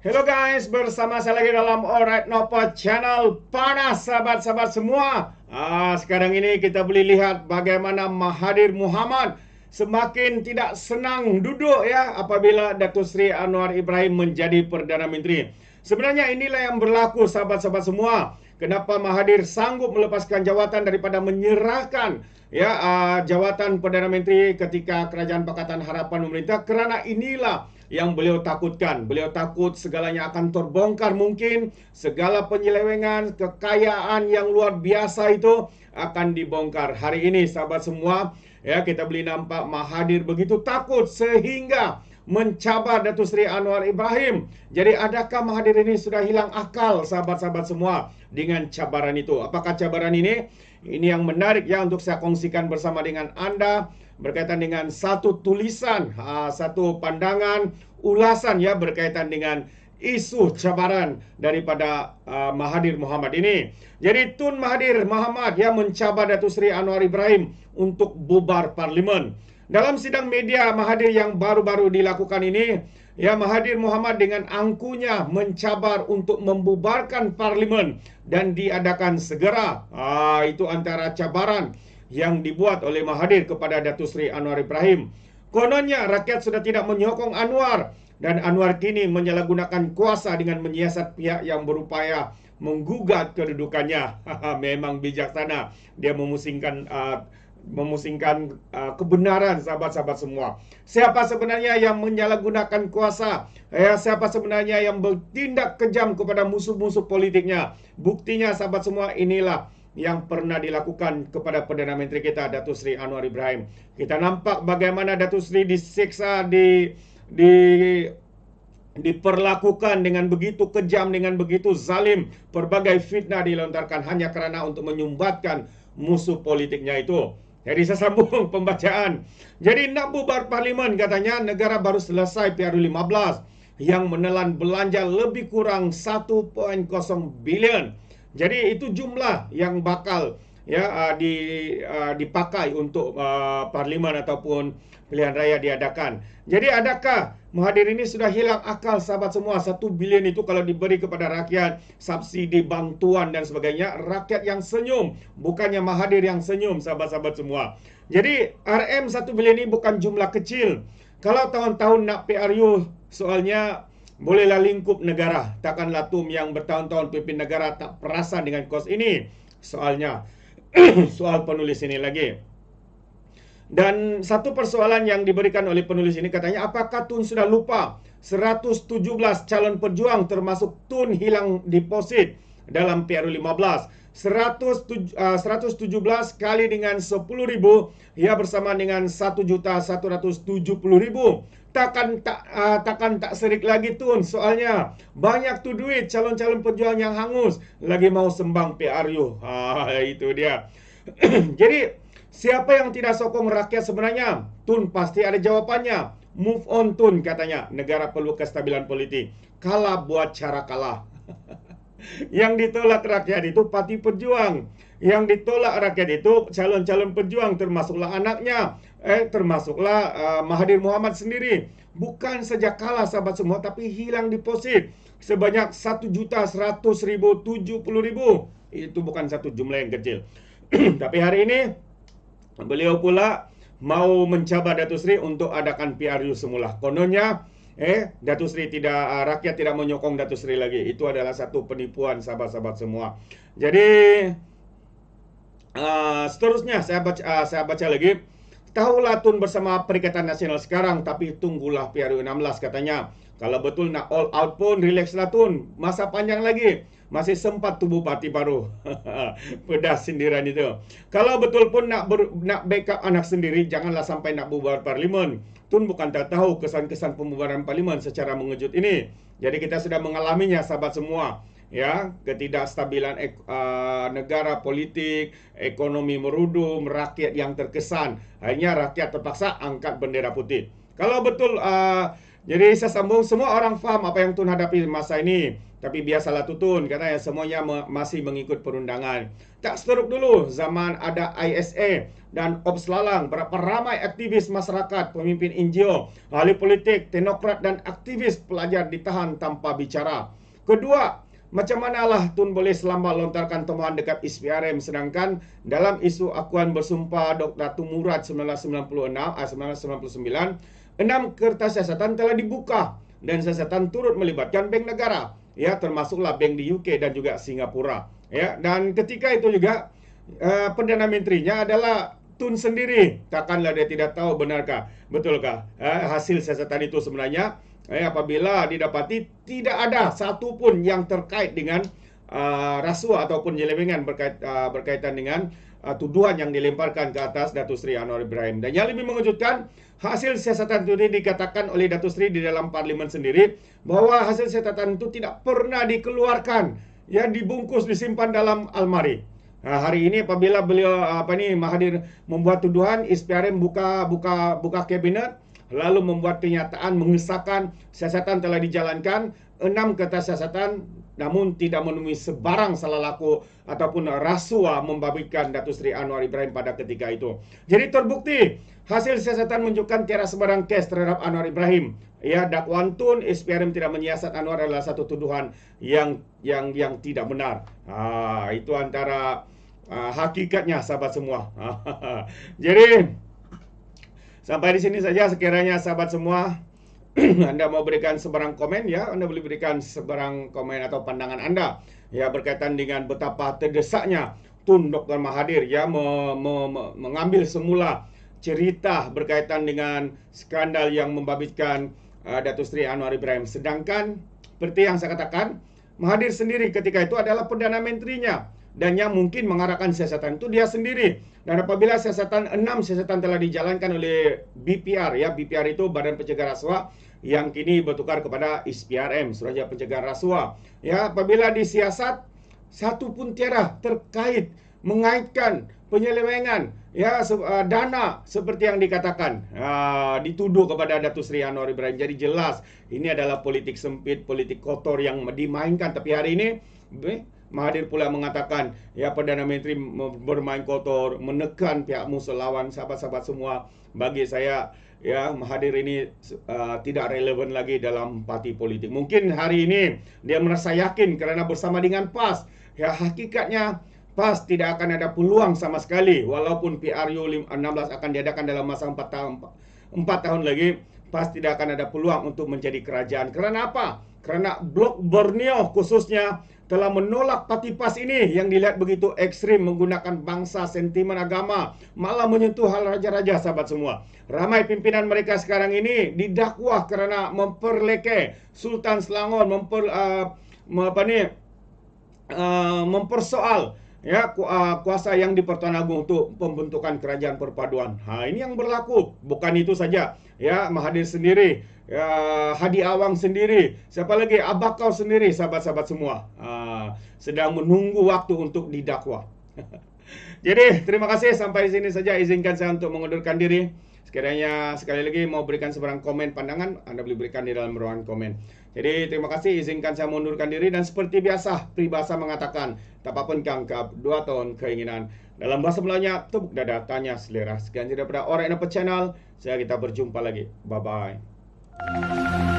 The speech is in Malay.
Hello guys, bersama saya lagi dalam Alright Nopo Channel. Panas sahabat-sahabat semua. Sekarang ini kita boleh lihat bagaimana Mahathir Mohamad semakin tidak senang duduk ya apabila Datuk Seri Anwar Ibrahim menjadi Perdana Menteri. Sebenarnya inilah yang berlaku sahabat-sahabat semua. Kenapa Mahathir sanggup melepaskan jawatan daripada menyerahkan jawatan Perdana Menteri ketika Kerajaan Pakatan Harapan memerintah, kerana inilah yang beliau takutkan. Beliau takut segalanya akan terbongkar mungkin. Segala penyelewengan, kekayaan yang luar biasa itu akan dibongkar. Hari ini sahabat semua, ya kita boleh nampak Mahathir begitu takut sehingga mencabar Datuk Seri Anwar Ibrahim. Jadi adakah Mahathir ini sudah hilang akal sahabat-sahabat semua dengan cabaran itu? Apakah cabaran ini? Ini yang menarik ya untuk saya kongsikan bersama dengan Anda berkaitan dengan satu tulisan, satu pandangan, ulasan ya berkaitan dengan isu cabaran daripada Mahathir Mohamad ini. Jadi Tun Mahathir Mohamad yang mencabar Datuk Seri Anwar Ibrahim untuk bubar parlimen. Dalam sidang media Mahathir yang baru-baru dilakukan ini, ya Mahathir Mohamad dengan angkuhnya mencabar untuk membubarkan parlimen dan diadakan segera. Itu antara cabaran yang dibuat oleh Mahathir kepada Datuk Seri Anwar Ibrahim. Kononnya rakyat sudah tidak menyokong Anwar dan Anwar kini menyalahgunakan kuasa dengan menyiasat pihak yang berupaya menggugat kedudukannya. Memang bijaksana dia memusingkan kebenaran sahabat-sahabat semua. Siapa sebenarnya yang menyalahgunakan kuasa? Siapa sebenarnya yang bertindak kejam kepada musuh-musuh politiknya? Buktinya sahabat semua, inilah yang pernah dilakukan kepada Perdana Menteri kita Datuk Seri Anwar Ibrahim. Kita nampak bagaimana Datuk Seri disiksa, diperlakukan dengan begitu kejam, dengan begitu zalim. Berbagai fitnah dilontarkan hanya kerana untuk menyumbatkan musuh politiknya itu. Jadi saya sambung pembacaan. Jadi nak bubar parlimen katanya, negara baru selesai PRU15 yang menelan belanja lebih kurang 1.0 bilion. Jadi itu jumlah yang bakal dipakai untuk parlimen ataupun pilihan raya diadakan. Jadi adakah Mahathir ini sudah hilang akal sahabat semua? 1 bilion itu kalau diberi kepada rakyat, subsidi, bantuan dan sebagainya, rakyat yang senyum, bukannya Mahathir yang senyum sahabat-sahabat semua. Jadi RM 1 bilion ini bukan jumlah kecil. Kalau tahun-tahun nak PRU, soalnya bolehlah lingkup negara. Takkanlah TUM yang bertahun-tahun pimpin negara tak perasan dengan kos ini. Soalnya soal penulis ini lagi. Dan satu persoalan yang diberikan oleh penulis ini katanya, apakah Tun sudah lupa 117 calon pejuang termasuk Tun hilang deposit dalam PRU15? 117 kali dengan 10.000 ia bersama dengan 1.170.000. Takkan tak serik lagi Tun. Soalnya banyak tu duit calon-calon pejuang yang hangus lagi mau sembang PRU. Itu dia. Jadi siapa yang tidak sokong rakyat sebenarnya? Tun pasti ada jawabannya. Move on Tun katanya. Negara perlu kestabilan politik. Kalah buat cara kalah. Yang ditolak rakyat itu parti pejuang. Yang ditolak rakyat itu calon-calon pejuang, termasuklah anaknya, termasuklah Mahathir Mohamad sendiri. Bukan saja kalah sahabat semua, tapi hilang deposit sebanyak 1.100.070. Itu bukan satu jumlah yang kecil. Tapi hari ini beliau pula mau mencabar Datuk Seri untuk adakan PRU semula. Kononnya Datuk Seri rakyat tidak menyokong Datuk Seri lagi. Itu adalah satu penipuan sahabat-sahabat semua. Jadi seterusnya saya baca lagi. Tahulah Tun bersama Perikatan Nasional sekarang, tapi tunggulah PRU 16 katanya. Kalau betul nak all out pun relaxlah Tun. Masa panjang lagi. Masih sempat tubuh parti baru. Pedas sindiran itu. Kalau betul pun nak backup anak sendiri, janganlah sampai nak bubar parlimen. Tun bukan tak tahu kesan-kesan pembubaran parlimen secara mengejut ini. Jadi kita sudah mengalaminya sahabat semua. Ya, ketidakstabilan negara, politik, ekonomi merudum, rakyat yang terkesan. Akhirnya rakyat terpaksa angkat bendera putih. Kalau betul Jadi saya sambung, semua orang faham apa yang Tun hadapi masa ini. Tapi biasalah Tutun, katanya semuanya masih mengikut perundangan. Tak seteruk dulu, zaman ada ISA dan Ops Lalang, berapa ramai aktivis masyarakat, pemimpin NGO, ahli politik, teknokrat dan aktivis pelajar ditahan tanpa bicara. Kedua, macam manalah Tun boleh selambat lontarkan temuan dekat SPRM, sedangkan dalam isu akuan bersumpah Dr. Datuk Murad 1999, 6 kertas siasatan telah dibuka dan siasatan turut melibatkan bank negara, ya, termasuklah bank di UK dan juga Singapura, ya. Dan ketika itu juga Perdana Menterinya adalah Tun sendiri. Takkanlah dia tidak tahu, benarkah, betulkah hasil siasatan itu sebenarnya, apabila didapati tidak ada satu pun yang terkait dengan rasuah ataupun nyelewengan berkaitan dengan tuduhan yang dilemparkan ke atas Datuk Seri Anwar Ibrahim. Dan yang lebih mengejutkan, hasil siasatan itu dikatakan oleh Datuk Seri di dalam parlimen sendiri bahawa hasil siasatan itu tidak pernah dikeluarkan, ya, dibungkus, disimpan dalam almari. Hari ini apabila beliau Mahathir membuat tuduhan, SPRM buka kabinet, lalu membuat kenyataan mengesahkan siasatan telah dijalankan, 6 kertas siasatan, namun tidak menemui sebarang salah laku ataupun rasuah membabitkan Datuk Seri Anwar Ibrahim pada ketika itu. Jadi terbukti hasil siasatan menunjukkan tiada sebarang kes terhadap Anwar Ibrahim. Ya, dakwaan Tun SPRM tidak menyiasat Anwar adalah satu tuduhan yang tidak benar. Itu antara hakikatnya, sahabat semua. Jadi sampai di sini saja sekiranya sahabat semua. Anda mau berikan sebarang komen, ya, Anda boleh berikan sebarang komen atau pandangan Anda, ya, berkaitan dengan betapa terdesaknya Tun Dr. Mahathir, ya, mengambil semula cerita berkaitan dengan skandal yang membabitkan Datuk Seri Anwar Ibrahim. Sedangkan seperti yang saya katakan, Mahathir sendiri ketika itu adalah Perdana Menterinya, dan yang mungkin mengarahkan siasatan itu dia sendiri. Dan apabila siasatan 6 siasatan telah dijalankan oleh BPR, ya, BPR itu Badan Pencegahan Rasuah, yang kini bertukar kepada SPRM, Suruhanjaya Pencegahan Rasuah. Ya, apabila disiasat, satu pun tiada terkait mengaitkan penyelewengan, ya, dana seperti yang dikatakan, dituduh kepada Datuk Seri Anwar Ibrahim. Jadi jelas ini adalah politik sempit, politik kotor yang dimainkan. Tapi hari ini Mahathir pula mengatakan, ya, Perdana Menteri bermain kotor, menekan pihak musuh lawan. Sahabat-sahabat semua, bagi saya, ya, Mahathir ini tidak relevan lagi dalam parti politik. Mungkin hari ini dia merasa yakin kerana bersama dengan PAS, ya, hakikatnya PAS tidak akan ada peluang sama sekali. Walaupun PRU 16 akan diadakan dalam masa 4 tahun lagi, PAS tidak akan ada peluang untuk menjadi kerajaan. Kerana apa? Kerana Blok Borneo khususnya telah menolak parti PAS ini yang dilihat begitu ekstrim, menggunakan bangsa, sentimen agama, malah menyentuh hal raja-raja, sahabat semua. Ramai pimpinan mereka sekarang ini didakwah kerana memperlekeh Sultan Selangor, mempersoal, ya, kuasa yang di Pertuan Agong untuk pembentukan kerajaan perpaduan. Ini yang berlaku. Bukan itu saja, ya, Mahathir sendiri, ya, Hadi Awang sendiri, siapa lagi, Abakau sendiri, sahabat-sahabat semua, sedang menunggu waktu untuk didakwa. Jadi terima kasih, sampai di sini saja. Izinkan saya untuk mengundurkan diri. Sekiranya sekali lagi mau berikan sebarang komen, pandangan, Anda boleh berikan di dalam ruangan komen. Jadi terima kasih, izinkan saya mengundurkan diri. Dan seperti biasa, peribahasa mengatakan, tak apa pun kangkap 2 tahun keinginan. Dalam bahasa Melayunya, tepuk dada, tanya selera. Sekian daripada Orang Apa Channel. Kita berjumpa lagi. Bye-bye.